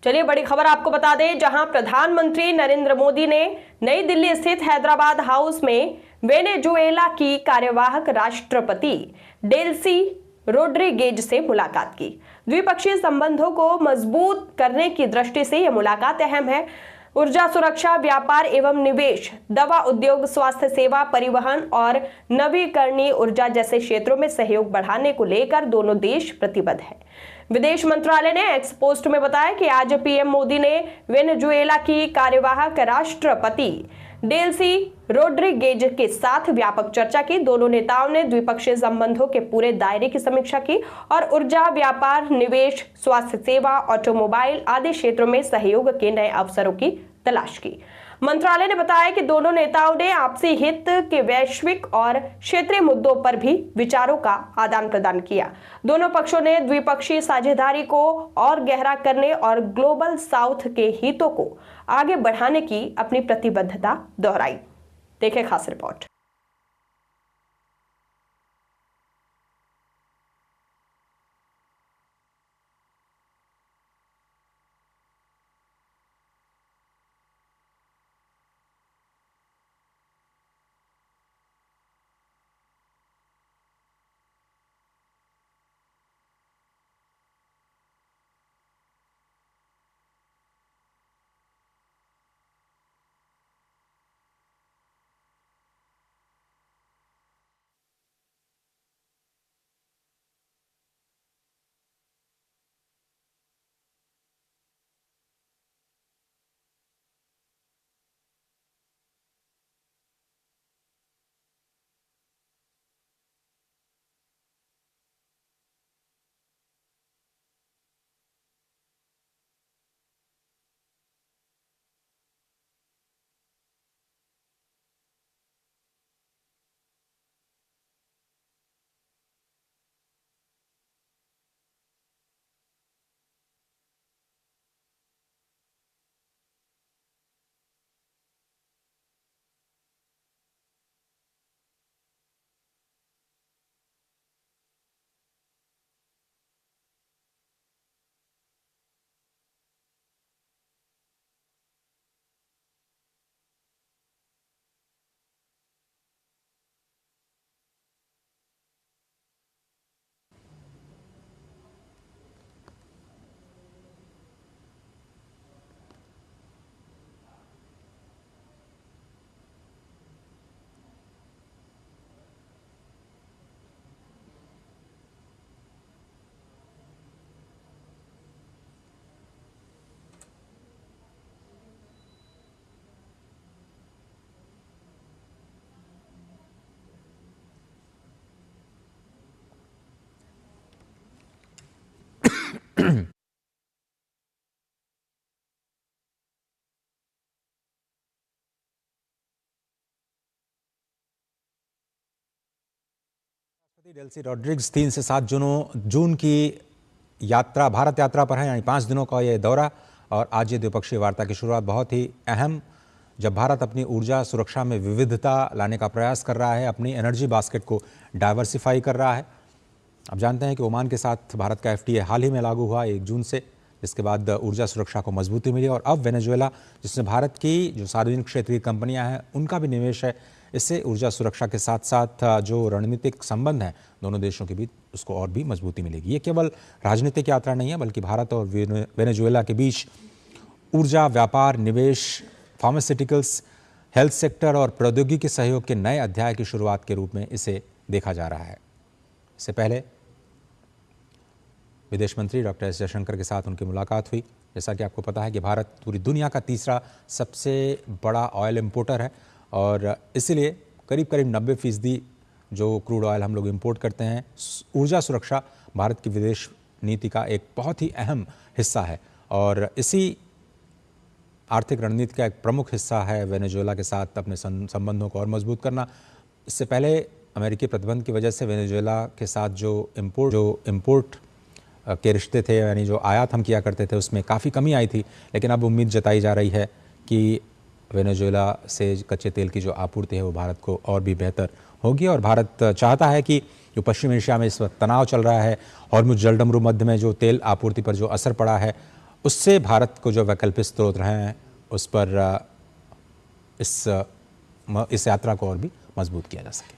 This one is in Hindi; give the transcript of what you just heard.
चलिए बड़ी खबर आपको बता दें, जहां प्रधानमंत्री नरेंद्र मोदी ने नई दिल्ली स्थित हैदराबाद हाउस में वेनेजुएला की कार्यवाहक राष्ट्रपति डेल्सी रोड्रिगेज से मुलाकात की। द्विपक्षीय संबंधों को मजबूत करने की दृष्टि से यह मुलाकात अहम है। ऊर्जा सुरक्षा, व्यापार एवं निवेश, दवा उद्योग, स्वास्थ्य सेवा, परिवहन और नवीकरणीय ऊर्जा जैसे क्षेत्रों में सहयोग बढ़ाने को लेकर दोनों देश प्रतिबद्ध हैं। विदेश मंत्रालय ने एक्स पोस्ट में बताया कि आज पीएम मोदी ने वेनेजुएला की कार्यवाहक राष्ट्रपति डेल्सी रोड्रिगेज के साथ व्यापक चर्चा की। दोनों नेताओं ने द्विपक्षीय संबंधों के पूरे दायरे की समीक्षा की और ऊर्जा, व्यापार, निवेश, स्वास्थ्य सेवा, ऑटोमोबाइल आदि क्षेत्रों में सहयोग के नए अवसरों की तलाश की। मंत्रालय ने बताया कि दोनों नेताओं ने आपसी हित के वैश्विक और क्षेत्रीय मुद्दों पर भी विचारों का आदान प्रदान किया। दोनों पक्षों ने द्विपक्षीय साझेदारी को और गहरा करने और ग्लोबल साउथ के हितों को आगे बढ़ाने की अपनी प्रतिबद्धता दोहराई। देखें खास रिपोर्ट। डेल्सी रोड्रिग्स 3 से 7 जून की यात्रा, भारत यात्रा पर है, यानी 5 दिनों का ये दौरा। और आज ये द्विपक्षीय वार्ता की शुरुआत बहुत ही अहम, जब भारत अपनी ऊर्जा सुरक्षा में विविधता लाने का प्रयास कर रहा है, अपनी एनर्जी बास्केट को डाइवर्सिफाई कर रहा है। अब जानते हैं कि ओमान के साथ भारत का FTA हाल ही में लागू हुआ 1 जून से, जिसके बाद ऊर्जा सुरक्षा को मजबूती मिली। और अब वेनेजुएला, जिसमें भारत की जो सार्वजनिक क्षेत्र की कंपनियां हैं उनका भी निवेश है, इससे ऊर्जा सुरक्षा के साथ साथ जो रणनीतिक संबंध हैं दोनों देशों के बीच, उसको और भी मजबूती मिलेगी। ये केवल राजनीतिक यात्रा नहीं है, बल्कि भारत और वेनेजुएला के बीच ऊर्जा, व्यापार, निवेश, फार्मास्यूटिकल्स, हेल्थ सेक्टर और प्रौद्योगिकी सहयोग के नए अध्याय की शुरुआत के रूप में इसे देखा जा रहा है। इससे पहले विदेश मंत्री डॉक्टर एस जयशंकर के साथ उनकी मुलाकात हुई। जैसा कि आपको पता है कि भारत पूरी दुनिया का तीसरा सबसे बड़ा ऑयल इंपोर्टर है और इसीलिए करीब 90% जो क्रूड ऑयल हम लोग इंपोर्ट करते हैं। ऊर्जा सुरक्षा भारत की विदेश नीति का एक बहुत ही अहम हिस्सा है और इसी आर्थिक रणनीति का एक प्रमुख हिस्सा है वेनेजुएला के साथ अपने संबंधों को और मजबूत करना। इससे पहले अमेरिकी प्रतिबंध की वजह से वेनेजुएला के साथ जो इम्पोर्ट के रिश्ते थे, यानी जो आयात हम किया करते थे, उसमें काफ़ी कमी आई थी। लेकिन अब उम्मीद जताई जा रही है कि वेनेजुएला से कच्चे तेल की जो आपूर्ति है वो भारत को और भी बेहतर होगी। और भारत चाहता है कि जो पश्चिम एशिया में इस वक्त तनाव चल रहा है, हॉर्मुज़ जलडमरू मध्य में जो तेल आपूर्ति पर जो असर पड़ा है, उससे भारत को जो वैकल्पिक स्रोत रहे हैं उस पर इस यात्रा को और भी मजबूत किया जा सके।